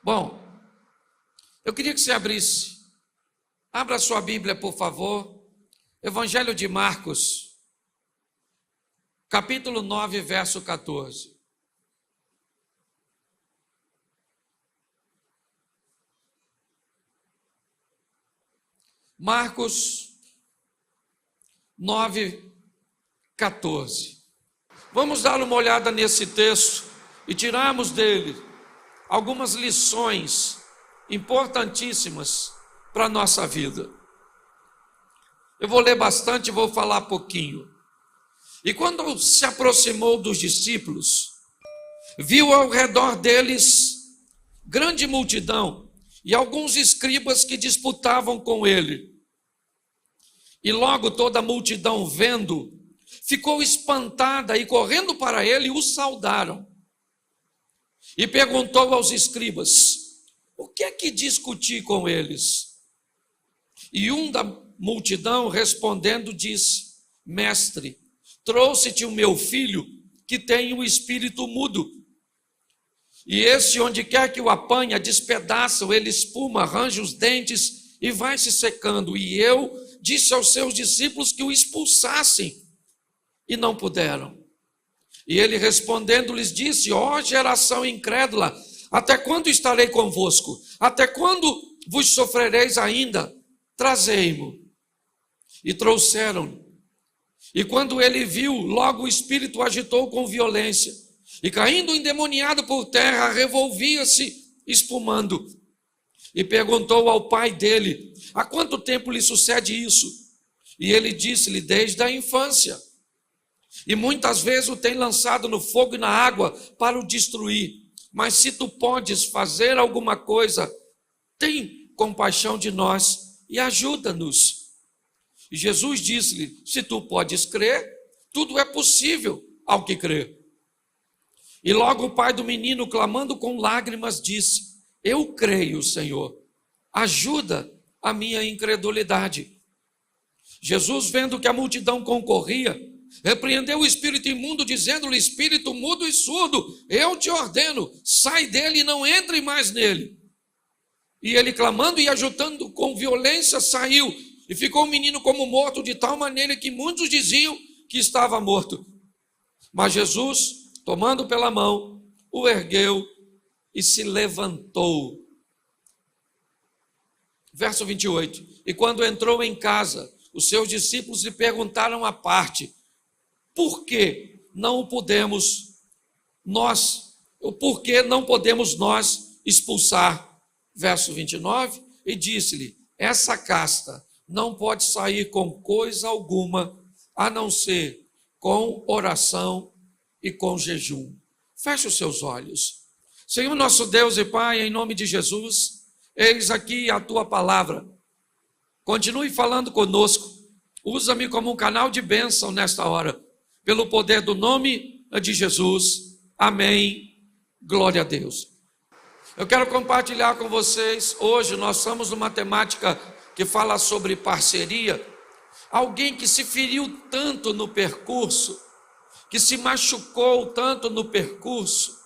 Bom, eu queria que você abrisse. Abra sua Bíblia, por favor. Evangelho de Marcos, capítulo 9, verso 14. Marcos 9, 14. Vamos dar uma olhada nesse texto e tirarmos dele algumas lições importantíssimas para a nossa vida. Eu vou ler bastante e vou falar pouquinho. E quando se aproximou dos discípulos, viu ao redor deles grande multidão e alguns escribas que disputavam com ele. E logo toda a multidão, vendo, ficou espantada e correndo para ele, o saudaram. E perguntou aos escribas: o que é que discuti com eles? E um da multidão, respondendo, disse: Mestre, trouxe-te o meu filho, que tem o espírito mudo. E esse, onde quer que o apanha, despedaça, ele espuma, arranja os dentes e vai se secando. E eu disse aos seus discípulos que o expulsassem, e não puderam. E ele respondendo lhes disse: ó geração incrédula, até quando estarei convosco? Até quando vos sofrereis ainda? Trazei-mo. E trouxeram-no. E quando ele viu, logo o espírito agitou com violência, e caindo endemoniado por terra, revolvia-se, espumando. E perguntou ao pai dele: há quanto tempo lhe sucede isso? E ele disse-lhe: desde a infância. E muitas vezes o tem lançado no fogo e na água para o destruir. Mas se tu podes fazer alguma coisa, tem compaixão de nós e ajuda-nos. E Jesus disse-lhe: se tu podes crer, tudo é possível ao que crê. E logo o pai do menino, clamando com lágrimas, disse: eu creio, Senhor, ajuda a minha incredulidade. Jesus, vendo que a multidão concorria, repreendeu o espírito imundo, dizendo-lhe: espírito mudo e surdo, eu te ordeno, sai dele e não entre mais nele. E ele, clamando e ajudando com violência, saiu, e ficou o menino como morto, de tal maneira que muitos diziam que estava morto. Mas Jesus, tomando pela mão, o ergueu e se levantou. Verso 28. E quando entrou em casa, os seus discípulos lhe perguntaram à parte: por que não podemos nós expulsar? Verso 29, e disse-lhe: essa casta não pode sair com coisa alguma, a não ser com oração e com jejum. Feche os seus olhos. Senhor nosso Deus e Pai, em nome de Jesus, eis aqui a tua palavra. Continue falando conosco. Usa-me como um canal de bênção nesta hora, pelo poder do nome de Jesus. Amém. Glória a Deus. Eu quero compartilhar com vocês, hoje nós estamos numa temática que fala sobre parceria. Alguém que se feriu tanto no percurso, que se machucou tanto no percurso,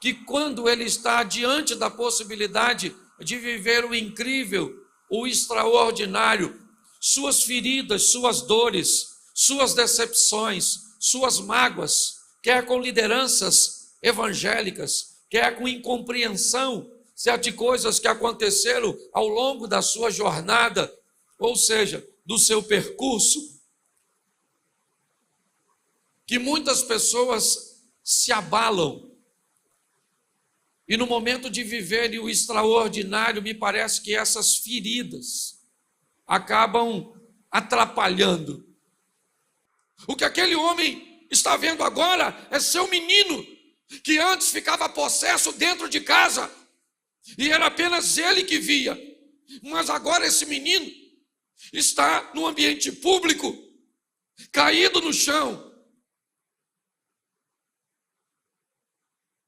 que quando ele está diante da possibilidade de viver o incrível, o extraordinário, suas feridas, suas dores, suas decepções, suas mágoas, quer com lideranças evangélicas, quer com incompreensão de coisas que aconteceram ao longo da sua jornada, ou seja, do seu percurso, que muitas pessoas se abalam, e no momento de viverem o extraordinário, me parece que essas feridas acabam atrapalhando. O que aquele homem está vendo agora é seu menino, que antes ficava possesso dentro de casa, e era apenas ele que via, mas agora esse menino está no ambiente público, caído no chão,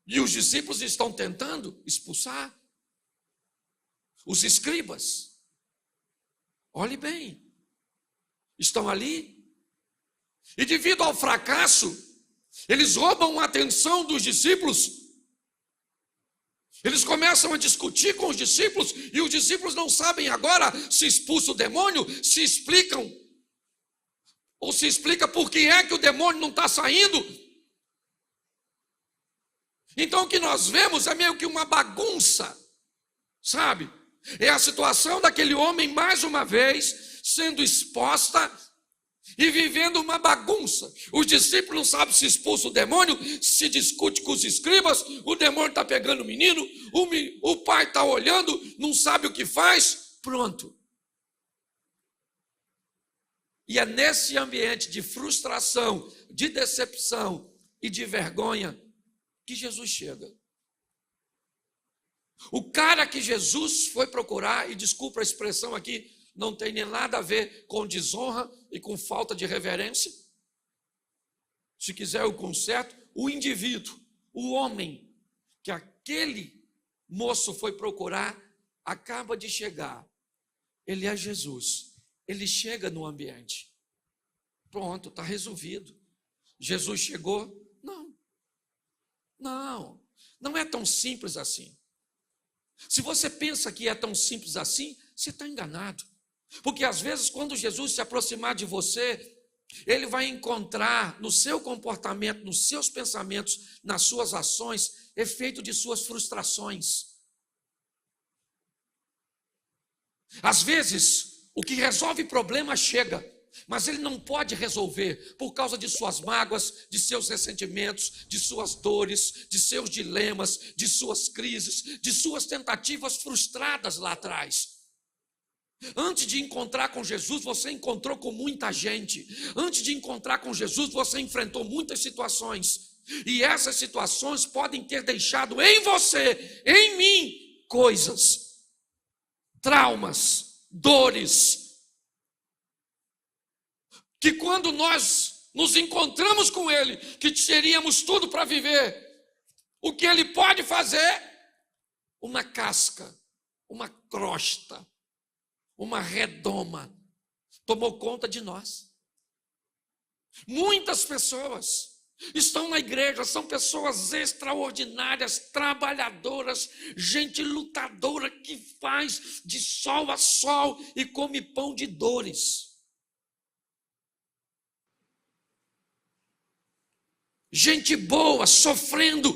e os discípulos estão tentando expulsar. Os escribas, olhe bem, estão ali, e devido ao fracasso, eles roubam a atenção dos discípulos, Eles começam a discutir com os discípulos, e os discípulos não sabem agora se expulsa o demônio, se explicam, ou se explica por que é que o demônio não está saindo. Então o que nós vemos é meio que uma bagunça, sabe? É a situação daquele homem, mais uma vez, sendo exposta e vivendo uma bagunça. Os discípulos não sabem se expulsa o demônio, se discute com os escribas, o demônio está pegando o menino, o pai está olhando, não sabe o que faz, pronto. E é nesse ambiente de frustração, de decepção e de vergonha que Jesus chega. O cara que Jesus foi procurar, e desculpa a expressão aqui, não tem nem nada a ver com desonra e com falta de reverência. Se quiser eu conserto, o indivíduo, o homem que aquele moço foi procurar, acaba de chegar. Ele é Jesus. Ele chega no ambiente. Pronto, está resolvido. Jesus chegou? Não é tão simples assim. Se você pensa que é tão simples assim, você está enganado. Porque às vezes, quando Jesus se aproximar de você, ele vai encontrar no seu comportamento, nos seus pensamentos, nas suas ações, efeito de suas frustrações. Às vezes, o que resolve problema chega, mas ele não pode resolver por causa de suas mágoas, de seus ressentimentos, de suas dores, de seus dilemas, de suas crises, de suas tentativas frustradas lá atrás. Antes de encontrar com Jesus, você encontrou com muita gente. Antes de encontrar com Jesus, você enfrentou muitas situações. E essas situações podem ter deixado em você, em mim, coisas, traumas, dores, que quando nós nos encontramos com Ele, que teríamos tudo para viver, o que Ele pode fazer? Uma casca, uma crosta, uma redoma, tomou conta de nós. Muitas pessoas estão na igreja, são pessoas extraordinárias, trabalhadoras, gente lutadora que faz de sol a sol e come pão de dores. Gente boa, sofrendo.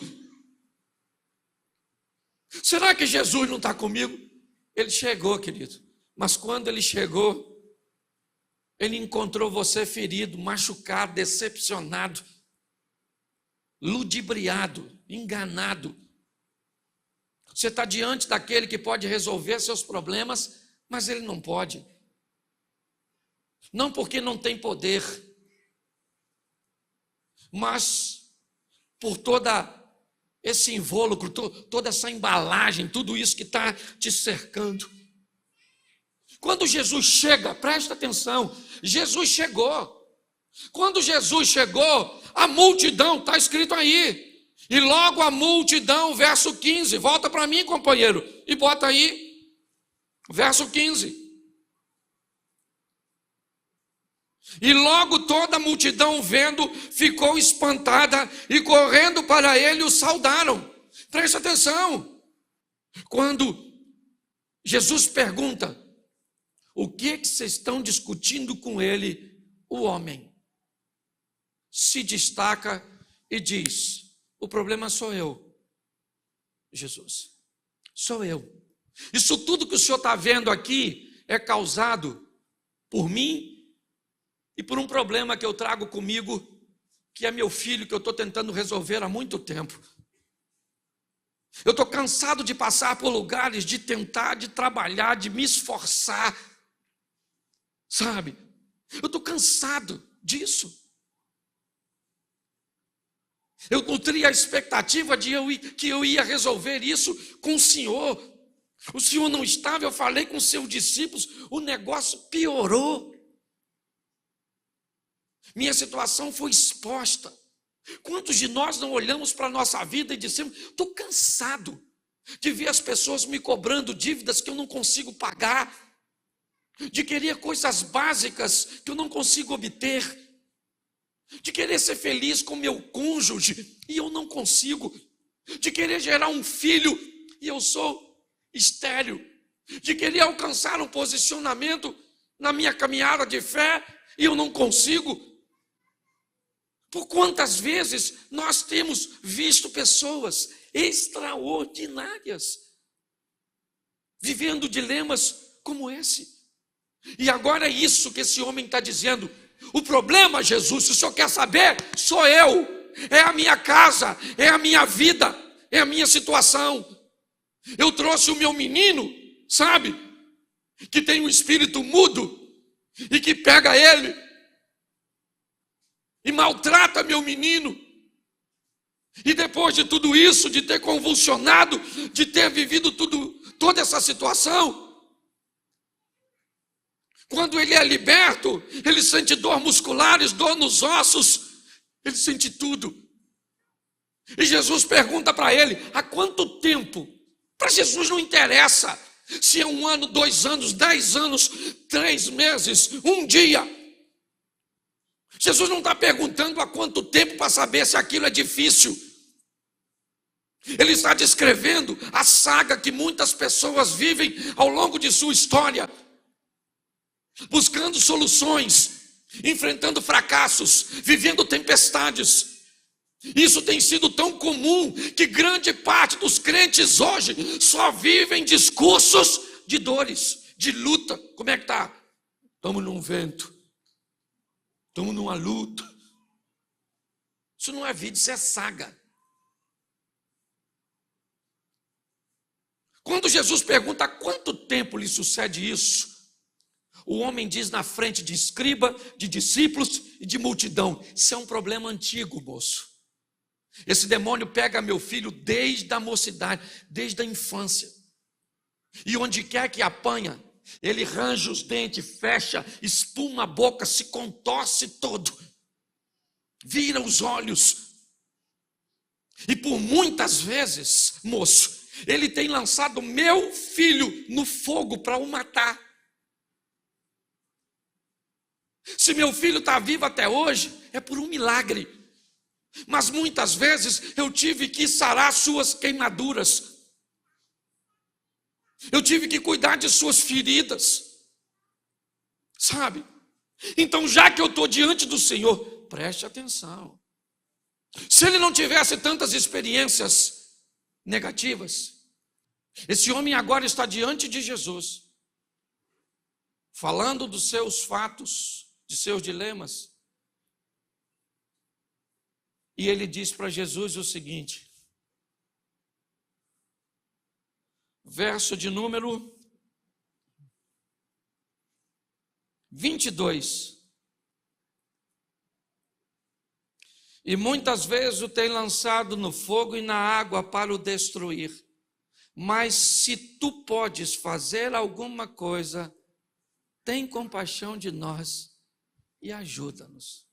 Será que Jesus não está comigo? Ele chegou, querido. Mas quando ele chegou, ele encontrou você ferido, machucado, decepcionado, ludibriado, enganado. Você está diante daquele que pode resolver seus problemas, mas ele não pode. Não porque não tem poder, mas por toda esse invólucro, toda essa embalagem, tudo isso que está te cercando. Quando Jesus chega, presta atenção, Jesus chegou. Quando Jesus chegou, a multidão, está escrito aí, e logo a multidão, verso 15, volta para mim, companheiro, e bota aí, verso 15. E logo toda a multidão vendo, ficou espantada e correndo para ele o saudaram. Presta atenção. Quando Jesus pergunta, o que vocês estão discutindo com ele? O homem se destaca e diz, o problema sou eu, Jesus, sou eu. Isso tudo que o senhor está vendo aqui é causado por mim e por um problema que eu trago comigo, que é meu filho, que eu estou tentando resolver há muito tempo. Eu estou cansado de passar por lugares, de tentar, de trabalhar, de me esforçar, sabe? Eu estou cansado disso. Eu nutria a expectativa que eu ia resolver isso com o Senhor. O Senhor não estava, eu falei com seus discípulos, o negócio piorou. Minha situação foi exposta. Quantos de nós não olhamos para a nossa vida e dissemos, estou cansado de ver as pessoas me cobrando dívidas que eu não consigo pagar, de querer coisas básicas que eu não consigo obter, de querer ser feliz com meu cônjuge e eu não consigo, de querer gerar um filho e eu sou estéril, de querer alcançar um posicionamento na minha caminhada de fé e eu não consigo. Por quantas vezes nós temos visto pessoas extraordinárias vivendo dilemas como esse. E agora é isso que esse homem está dizendo. O problema, Jesus, se o senhor quer saber, sou eu, é a minha casa, é a minha vida, é a minha situação. Eu trouxe o meu menino, sabe, que tem um espírito mudo e que pega ele e maltrata meu menino. E depois de tudo isso, de ter convulsionado, de ter vivido toda essa situação, quando ele é liberto, ele sente dor musculares, dor nos ossos, ele sente tudo. E Jesus pergunta para ele, há quanto tempo? Para Jesus não interessa se é 1 ano, 2 anos, 10 anos, 3 meses, 1 dia. Jesus não está perguntando há quanto tempo para saber se aquilo é difícil. Ele está descrevendo a saga que muitas pessoas vivem ao longo de sua história, buscando soluções, enfrentando fracassos, vivendo tempestades. Isso tem sido tão comum que grande parte dos crentes hoje só vivem discursos de dores, de luta. Como é que está? Estamos num vento, estamos numa luta. Isso não é vida, isso é saga. Quando Jesus pergunta há quanto tempo lhe sucede isso, o homem diz na frente de escriba, de discípulos e de multidão, isso é um problema antigo, moço. Esse demônio pega meu filho desde a mocidade, desde a infância. E onde quer que apanha, ele range os dentes, fecha, espuma a boca, se contorce todo, vira os olhos. E por muitas vezes, moço, ele tem lançado meu filho no fogo para o matar. Se meu filho está vivo até hoje, é por um milagre. Mas muitas vezes eu tive que sarar suas queimaduras. Eu tive que cuidar de suas feridas. Sabe? Então, já que eu estou diante do Senhor, preste atenção. Se ele não tivesse tantas experiências negativas, esse homem agora está diante de Jesus, falando dos seus fatos, de seus dilemas. E ele diz para Jesus o seguinte, verso de número 22. E muitas vezes o tem lançado no fogo e na água para o destruir. Mas se tu podes fazer alguma coisa, tem compaixão de nós e ajuda-nos.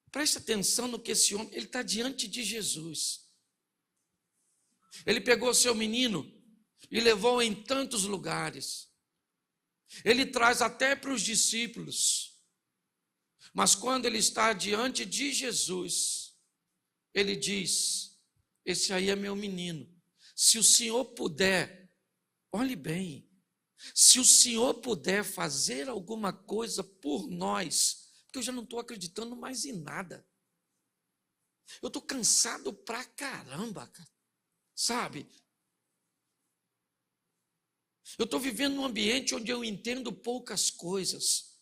Preste atenção no que esse homem, ele está diante de Jesus. Ele pegou seu menino e levou em tantos lugares. Ele traz até para os discípulos. Mas quando ele está diante de Jesus, ele diz, esse aí é meu menino. Se o Senhor puder, olhe bem, se o Senhor puder fazer alguma coisa por nós, porque eu já não estou acreditando mais em nada. Eu estou cansado pra caramba, cara. Sabe? Eu estou vivendo num ambiente onde eu entendo poucas coisas.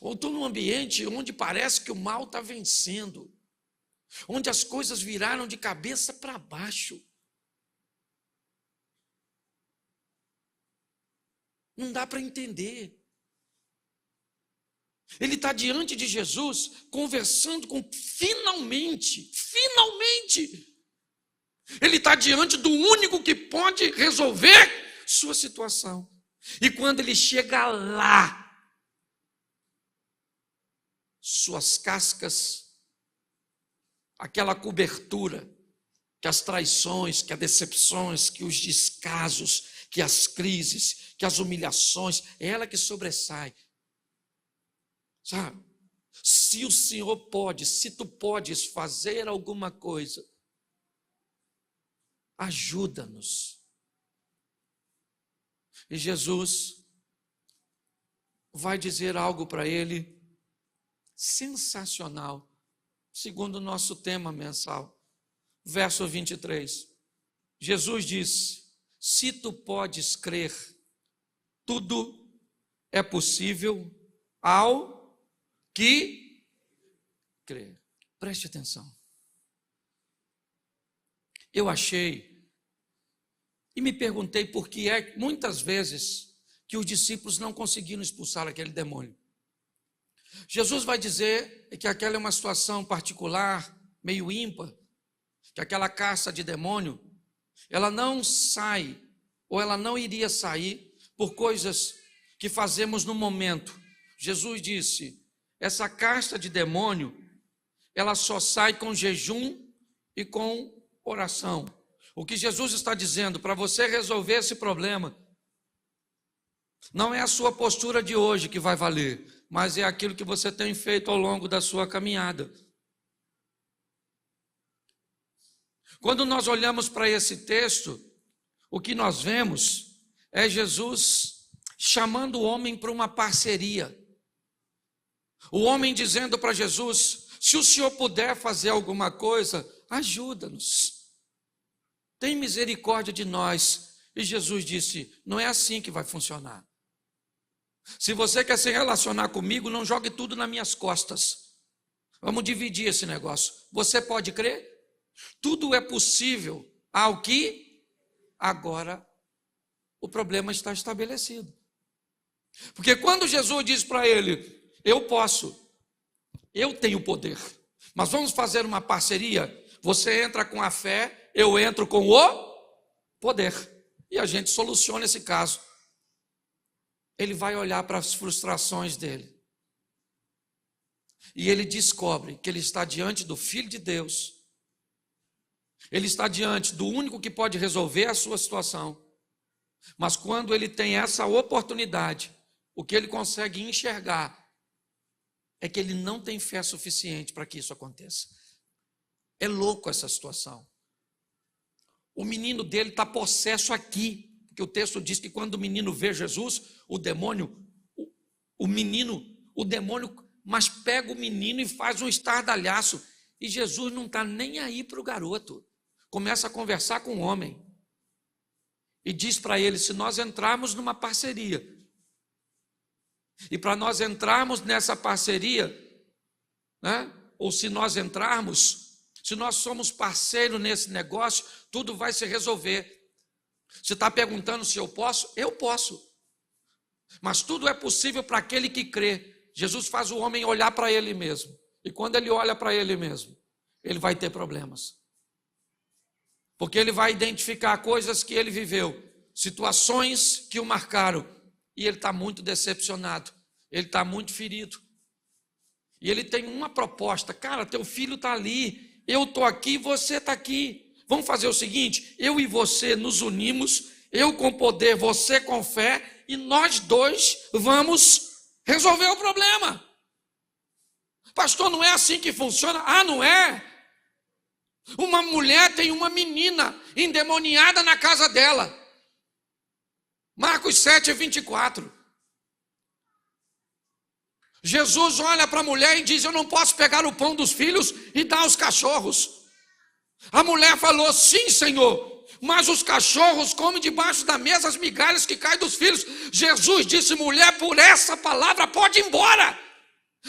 Ou estou num ambiente onde parece que o mal está vencendo. Onde as coisas viraram de cabeça para baixo. Não dá para entender. Ele está diante de Jesus, conversando com, finalmente, ele está diante do único que pode resolver sua situação. E quando ele chega lá, suas cascas, aquela cobertura, que as traições, que as decepções, que os descasos, que as crises, que as humilhações, é ela que sobressai. Sabe? Se o Senhor pode, se tu podes fazer alguma coisa, ajuda-nos. E Jesus vai dizer algo para ele sensacional, segundo o nosso tema mensal. Verso 23. Jesus disse: se tu podes crer, tudo é possível ao que crê. Preste atenção. Eu achei e me perguntei por que é muitas vezes que os discípulos não conseguiram expulsar aquele demônio. Jesus vai dizer que aquela é uma situação particular, meio ímpar, que aquela casta de demônio, ela não sai, ou ela não iria sair por coisas que fazemos no momento. Jesus disse: essa casta de demônio, ela só sai com jejum e com oração. O que Jesus está dizendo, para você resolver esse problema, não é a sua postura de hoje que vai valer, mas é aquilo que você tem feito ao longo da sua caminhada. Quando nós olhamos para esse texto, o que nós vemos é Jesus chamando o homem para uma parceria. O homem dizendo para Jesus: se o Senhor puder fazer alguma coisa, ajuda-nos. Tem misericórdia de nós. E Jesus disse: não é assim que vai funcionar. Se você quer se relacionar comigo, não jogue tudo nas minhas costas. Vamos dividir esse negócio. Você pode crer? Tudo é possível ao que agora o problema está estabelecido. Porque quando Jesus diz para ele: eu posso, eu tenho poder, mas vamos fazer uma parceria, você entra com a fé, eu entro com o poder, e a gente soluciona esse caso. Ele vai olhar para as frustrações dele, e ele descobre que ele está diante do Filho de Deus, ele está diante do único que pode resolver a sua situação. Mas quando ele tem essa oportunidade, o que ele consegue enxergar é que ele não tem fé suficiente para que isso aconteça. É louco essa situação. O menino dele está possesso aqui, porque o texto diz que quando o menino vê Jesus, o demônio, mas pega o menino e faz um estardalhaço. E Jesus não está nem aí para o garoto. Começa a conversar com o homem. E diz para ele: se nós entrarmos numa parceria, e para nós entrarmos nessa parceria, né, ou se nós entrarmos, se nós somos parceiros nesse negócio, tudo vai se resolver. Você está perguntando se eu posso? Eu posso. Mas tudo é possível para aquele que crê. Jesus faz o homem olhar para ele mesmo. E quando ele olha para ele mesmo, ele vai ter problemas. Porque ele vai identificar coisas que ele viveu, situações que o marcaram, e ele está muito decepcionado, ele está muito ferido. E ele tem uma proposta: cara, teu filho está ali, eu estou aqui, você está aqui. Vamos fazer o seguinte: eu e você nos unimos, eu com poder, você com fé, e nós dois vamos resolver o problema. Pastor, não é assim que funciona? Ah, não é? Uma mulher tem uma menina endemoniada na casa dela. Marcos 7:24. Jesus olha para a mulher e diz: eu não posso pegar o pão dos filhos e dar aos cachorros. A mulher falou: sim, Senhor, mas os cachorros comem debaixo da mesa as migalhas que caem dos filhos. Jesus disse: mulher, por essa palavra pode ir embora.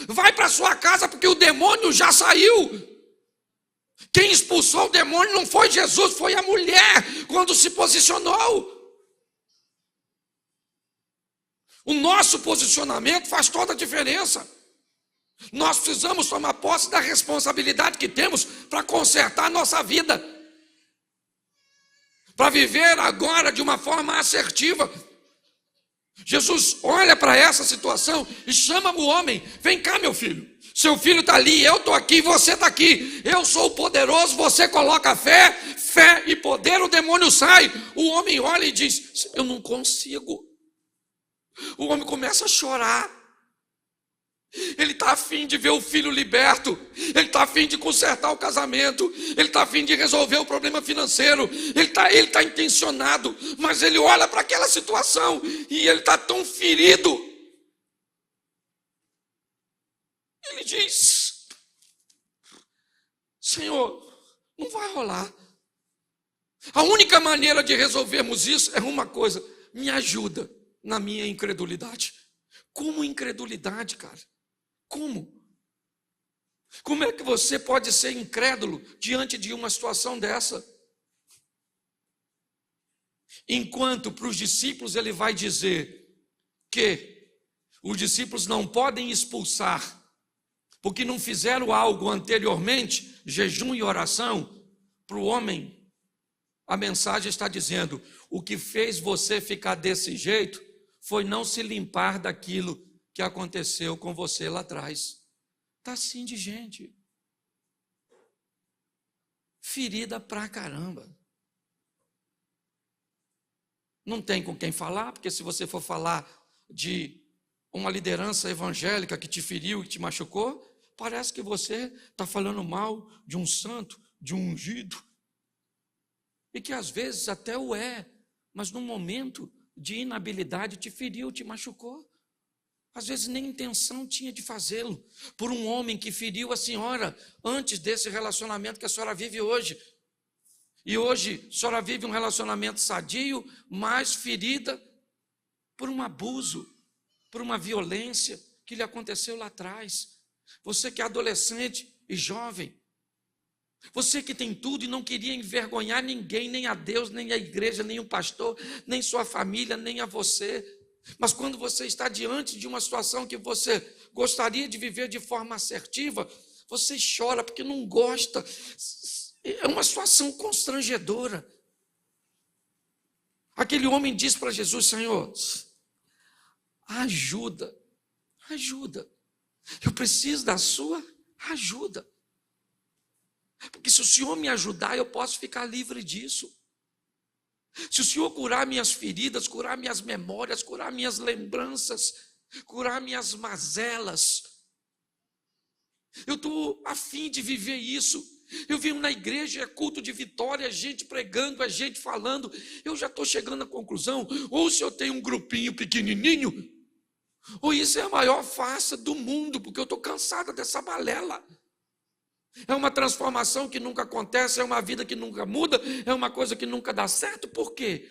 Vai para sua casa, porque o demônio já saiu. Quem expulsou o demônio não foi Jesus, foi a mulher, quando se posicionou. O nosso posicionamento faz toda a diferença. Nós precisamos tomar posse da responsabilidade que temos para consertar a nossa vida, para viver agora de uma forma assertiva. Jesus olha para essa situação e chama o homem: vem cá, meu filho, seu filho está ali, eu estou aqui, você está aqui, eu sou o poderoso, você coloca fé e poder, o demônio sai. O homem olha e diz: eu não consigo. O homem começa a chorar. Ele está afim de ver o filho liberto, ele está afim de consertar o casamento, ele está afim de resolver o problema financeiro, ele tá intencionado, mas ele olha para aquela situação e ele está tão ferido. Ele diz: Senhor, não vai rolar. A única maneira de resolvermos isso é uma coisa: me ajuda na minha incredulidade. Como incredulidade, cara? Como? Como é que você pode ser incrédulo diante de uma situação dessa? Enquanto para os discípulos ele vai dizer que os discípulos não podem expulsar, porque não fizeram algo anteriormente, jejum e oração, para o homem, a mensagem está dizendo: o que fez você ficar desse jeito foi não se limpar daquilo que aconteceu com você lá atrás. Está assim de gente. Ferida pra caramba. Não tem com quem falar, porque se você for falar de uma liderança evangélica que te feriu, que te machucou, parece que você está falando mal de um santo, de um ungido. E que às vezes até o é, mas num momento de inabilidade te feriu, te machucou. Às vezes nem intenção tinha de fazê-lo, por um homem que feriu a senhora antes desse relacionamento que a senhora vive hoje. E hoje a senhora vive um relacionamento sadio, mas ferida por um abuso, por uma violência que lhe aconteceu lá atrás. Você que é adolescente e jovem, você que tem tudo e não queria envergonhar ninguém, nem a Deus, nem a igreja, nem o pastor, nem sua família, nem a você. Mas quando você está diante de uma situação que você gostaria de viver de forma assertiva, você chora porque não gosta. É uma situação constrangedora. Aquele homem disse para Jesus: Senhor, ajuda. Eu preciso da sua ajuda. Porque se o Senhor me ajudar, eu posso ficar livre disso. Se o Senhor curar minhas feridas, curar minhas memórias, curar minhas lembranças, curar minhas mazelas, eu estou a fim de viver isso. Eu venho na igreja, é culto de vitória, a gente pregando, a gente falando, eu já estou chegando à conclusão: ou se eu tenho um grupinho pequenininho, ou isso é a maior farsa do mundo, porque eu estou cansada dessa balela. É uma transformação que nunca acontece, é uma vida que nunca muda, é uma coisa que nunca dá certo. Por quê?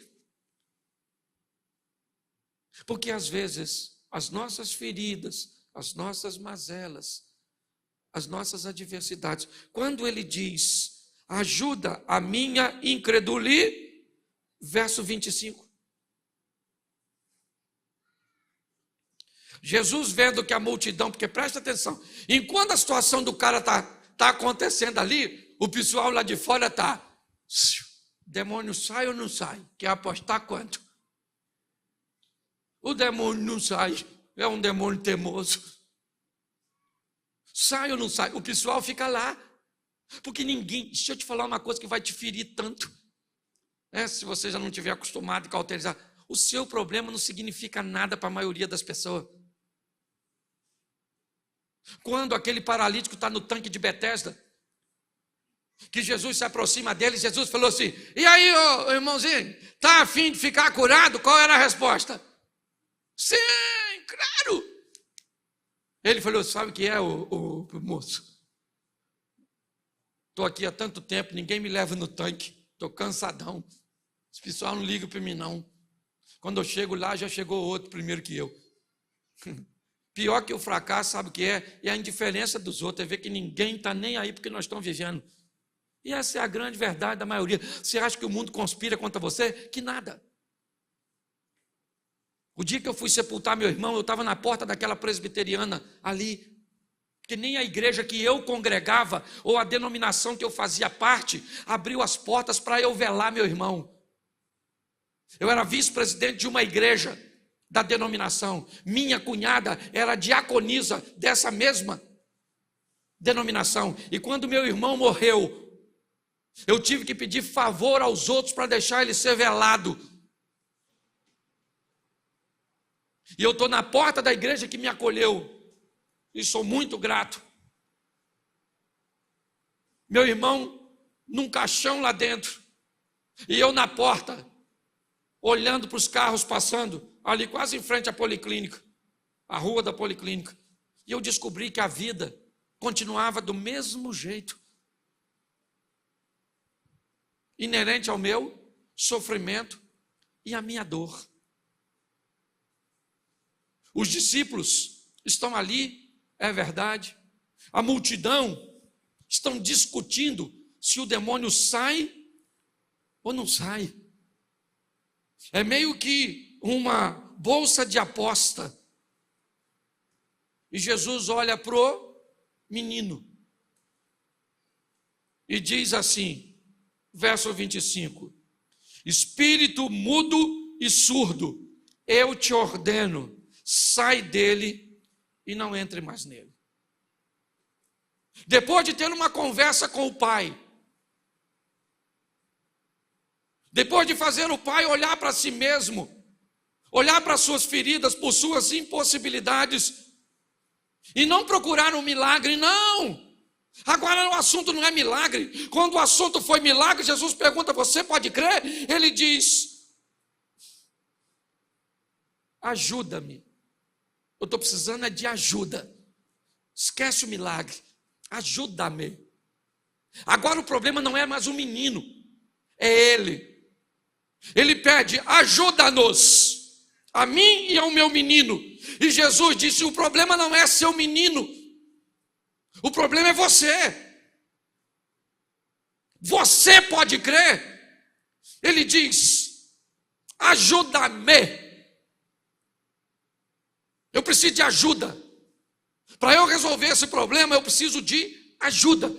Porque às vezes as nossas feridas, as nossas mazelas, as nossas adversidades, quando ele diz: ajuda a minha incredulidade, verso 25. Jesus vendo que a multidão, porque presta atenção, enquanto a situação do cara está acontecendo ali, o pessoal lá de fora está: demônio sai ou não sai? Quer apostar quanto? O demônio não sai, é um demônio teimoso. Sai ou não sai? O pessoal fica lá, porque ninguém, deixa eu te falar uma coisa que vai te ferir tanto, se você já não estiver acostumado a cauterizar, o seu problema não significa nada para a maioria das pessoas. Quando aquele paralítico está no tanque de Betesda, que Jesus se aproxima dele, Jesus falou assim: e aí, ô irmãozinho, está a fim de ficar curado? Qual era a resposta? Sim, claro. Ele falou: sabe o que é, o moço? Estou aqui há tanto tempo, ninguém me leva no tanque, estou cansadão, esse pessoal não liga para mim não. Quando eu chego lá, já chegou outro primeiro que eu. Pior que o fracasso, sabe o que é? É a indiferença dos outros, é ver que ninguém está nem aí porque nós estamos vivendo. E essa é a grande verdade da maioria. Você acha que o mundo conspira contra você? Que nada. O dia que eu fui sepultar meu irmão, eu estava na porta daquela presbiteriana ali, que nem a igreja que eu congregava, ou a denominação que eu fazia parte, abriu as portas para eu velar meu irmão. Eu era vice-presidente de uma igreja da denominação. Minha cunhada era diaconisa dessa mesma denominação. E quando meu irmão morreu, eu tive que pedir favor aos outros para deixar ele ser velado. E eu estou na porta da igreja que me acolheu. e sou muito grato. Meu irmão num caixão lá dentro, e eu na porta, olhando para os carros passando, ali quase em frente à policlínica, a rua da policlínica. E eu descobri que a vida continuava do mesmo jeito, inerente ao meu sofrimento e à minha dor. Os discípulos estão ali, é verdade. A multidão estão discutindo se o demônio sai ou não sai. É meio que uma bolsa de aposta. E Jesus olha pro menino e diz assim, verso 25: espírito mudo e surdo, eu te ordeno, sai dele e não entre mais nele. Depois de ter uma conversa com o pai, depois de fazer o pai olhar para si mesmo, olhar para suas feridas, por suas impossibilidades, e não procurar um milagre, não. Agora o assunto não é milagre. Quando o assunto foi milagre, Jesus pergunta, você pode crer? Ele diz, ajuda-me. Eu estou precisando é de ajuda. Esquece o milagre. Ajuda-me. Agora o problema não é mais o menino, é ele. Ele pede, ajuda-nos, a mim e ao meu menino. E Jesus disse, o problema não é seu menino, o problema é você. Você pode crer? Ele diz, ajuda-me. Eu preciso de ajuda. Para eu resolver esse problema, eu preciso de ajuda.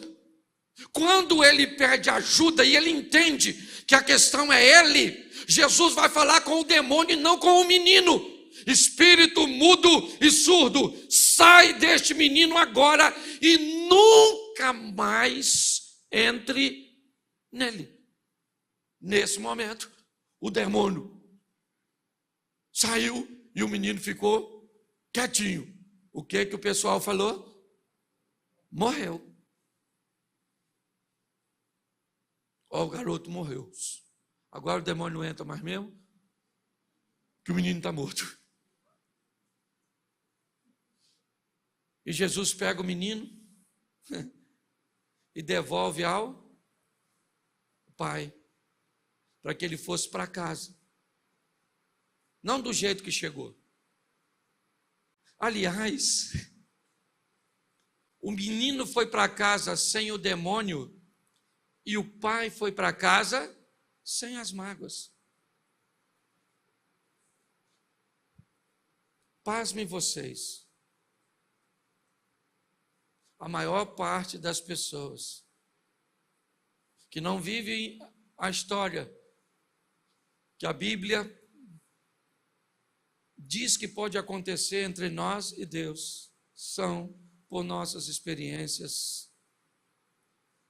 Quando ele pede ajuda e ele entende que a questão é ele, Jesus vai falar com o demônio e não com o menino. Espírito mudo e surdo, sai deste menino agora e nunca mais entre nele. Nesse momento, o demônio saiu e o menino ficou quietinho. O que o pessoal falou? Morreu. Ó, o garoto morreu. Agora o demônio não entra mais mesmo, que o menino está morto. E Jesus pega o menino e devolve ao pai, para que ele fosse para casa. Não do jeito que chegou. Aliás, o menino foi para casa sem o demônio e o pai foi para casa sem as mágoas. Pasmem vocês. A maior parte das pessoas que não vivem a história que a Bíblia diz que pode acontecer entre nós e Deus, são por nossas experiências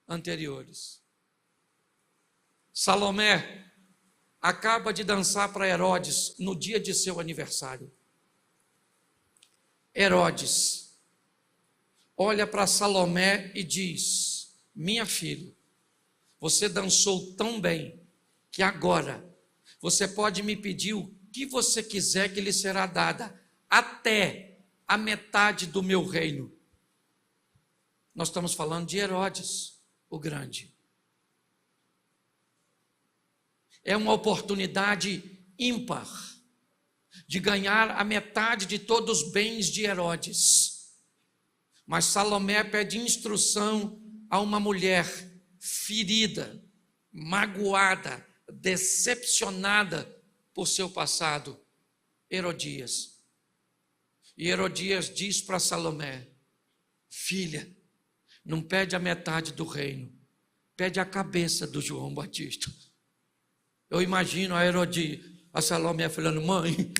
anteriores. Salomé acaba de dançar para Herodes no dia de seu aniversário. Herodes olha para Salomé e diz, minha filha, você dançou tão bem que agora você pode me pedir o que você quiser que lhe será dada, até a metade do meu reino. Nós estamos falando de Herodes, o Grande. É uma oportunidade ímpar de ganhar a metade de todos os bens de Herodes. Mas Salomé pede instrução a uma mulher ferida, magoada, decepcionada por seu passado, Herodias. E Herodias diz para Salomé, filha, não pede a metade do reino, pede a cabeça do João Batista. Eu imagino a Herodias, a Salomé falando, mãe,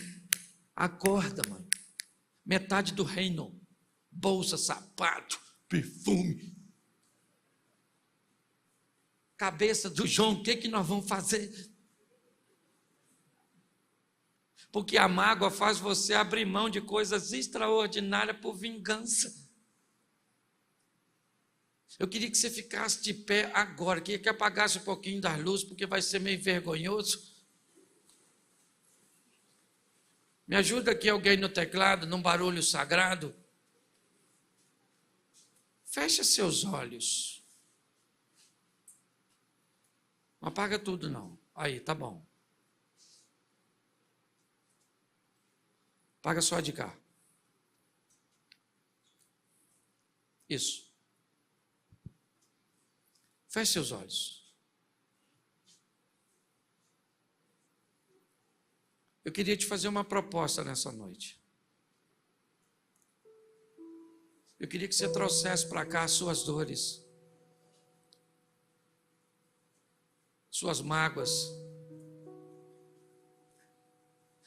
acorda, mãe, metade do reino, bolsa, sapato, perfume, cabeça do João, o que nós vamos fazer? Porque a mágoa faz você abrir mão de coisas extraordinárias por vingança. Eu queria que você ficasse de pé agora, queria que apagasse um pouquinho das luzes, porque vai ser meio vergonhoso. Me ajuda aqui alguém no teclado, num barulho sagrado. Fecha seus olhos. Não apaga tudo não. Aí, tá bom. Apaga só de cá. Isso. Feche seus olhos. Eu queria te fazer uma proposta nessa noite. Eu queria que você trouxesse para cá as suas dores, suas mágoas.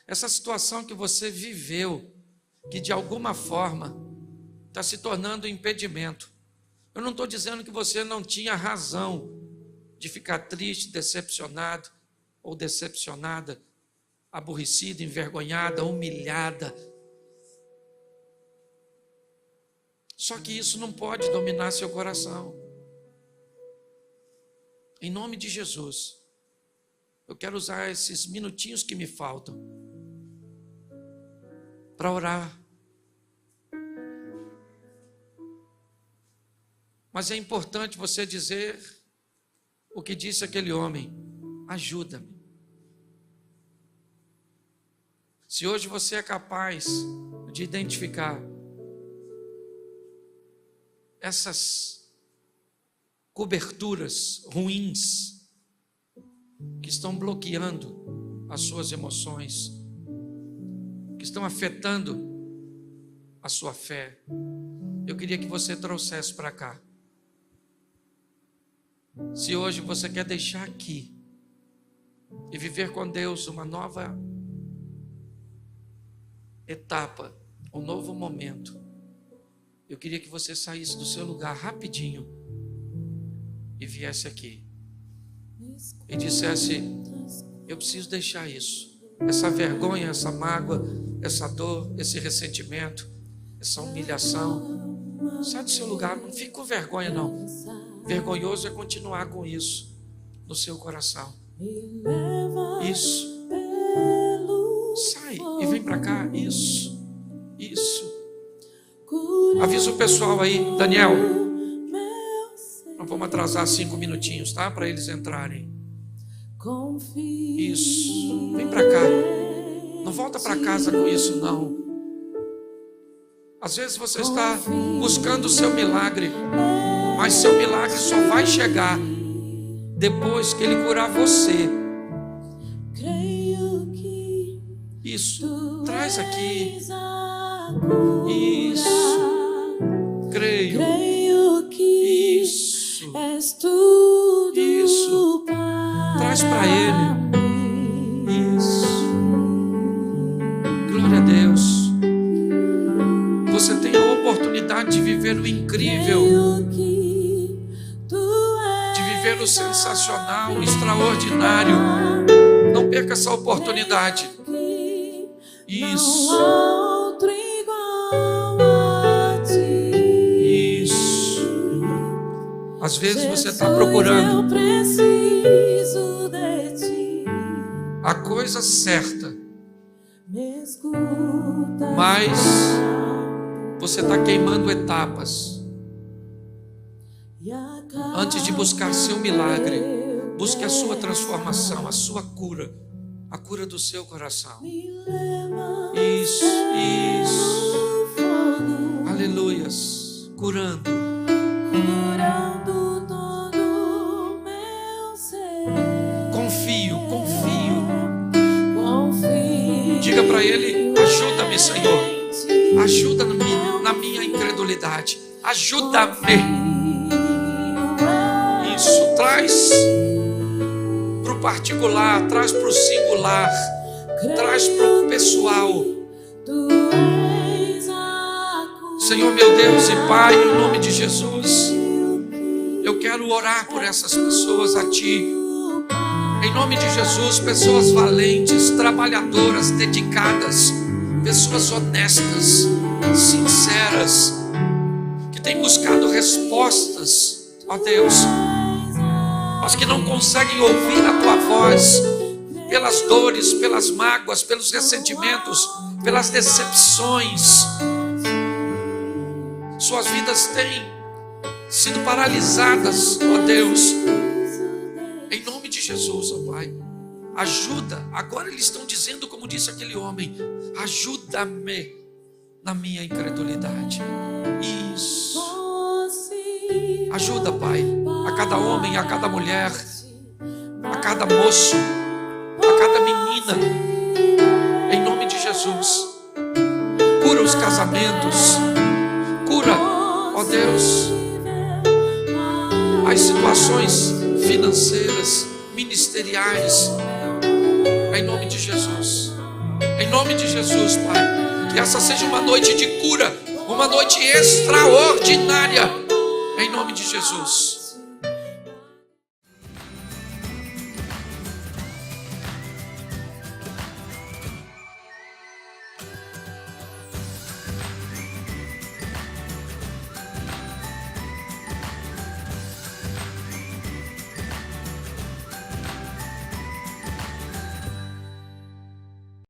Essa situação que você viveu, que de alguma forma está se tornando um impedimento. Eu não estou dizendo que você não tinha razão de ficar triste, decepcionado ou decepcionada, aborrecida, envergonhada, humilhada. Só que isso não pode dominar seu coração. Em nome de Jesus, eu quero usar esses minutinhos que me faltam para orar. Mas é importante você dizer o que disse aquele homem: ajuda-me. Se hoje você é capaz de identificar essas coberturas ruins que estão bloqueando as suas emoções, que estão afetando a sua fé, eu queria que você trouxesse para cá. Se hoje você quer deixar aqui e viver com Deus uma nova etapa, um novo momento, eu queria que você saísse do seu lugar rapidinho e viesse aqui e dissesse: eu preciso deixar isso, essa vergonha, essa mágoa, essa dor, esse ressentimento, essa humilhação. Sai do seu lugar, não fique com vergonha não. Vergonhoso é continuar com isso no seu coração. Isso. Sai e vem para cá. Isso. Avisa o pessoal aí, Daniel. Nós vamos atrasar 5 minutinhos, tá? Para eles entrarem. Isso. Vem para cá. Não volta para casa com isso não. Às vezes você está buscando o seu milagre, mas seu milagre só vai chegar depois que Ele curar você. Isso. Traz aqui. Isso. Creio. Isso. Isso. Traz para Ele. Isso. Glória a Deus. Você tem a oportunidade de viver o incrível, de viver o sensacional, o extraordinário. Não perca essa oportunidade. Isso. Isso. Às vezes você está procurando a coisa certa, mas você está queimando etapas. Antes de buscar seu milagre, busque a sua transformação, a sua cura, a cura do seu coração. Isso. Aleluias. Curando todo meu ser. Confio. Diga para Ele: ajuda-me, Senhor. Ajuda-me na minha incredulidade. Ajuda-me. Isso. Traz para o particular, traz para o singular, traz para o pessoal. Senhor, meu Deus e Pai, em nome de Jesus, eu quero orar por essas pessoas a Ti. Em nome de Jesus, pessoas valentes, trabalhadoras, dedicadas, pessoas honestas, sinceras, que têm buscado respostas, ó Deus, mas que não conseguem ouvir a Tua voz, pelas dores, pelas mágoas, pelos ressentimentos, pelas decepções. Suas vidas têm sido paralisadas, ó Deus. Em nome de Jesus, ó Pai, ajuda. Agora eles estão dizendo, como disse aquele homem: ajuda-me na minha incredulidade. Isso. Ajuda, Pai, a cada homem, a cada mulher, a cada moço, a cada menina. Em nome de Jesus. Cura os casamentos. Cura, ó Deus, as situações financeiras, ministeriais, em nome de Jesus. Em nome de Jesus, Pai, que essa seja uma noite de cura, uma noite extraordinária, em nome de Jesus.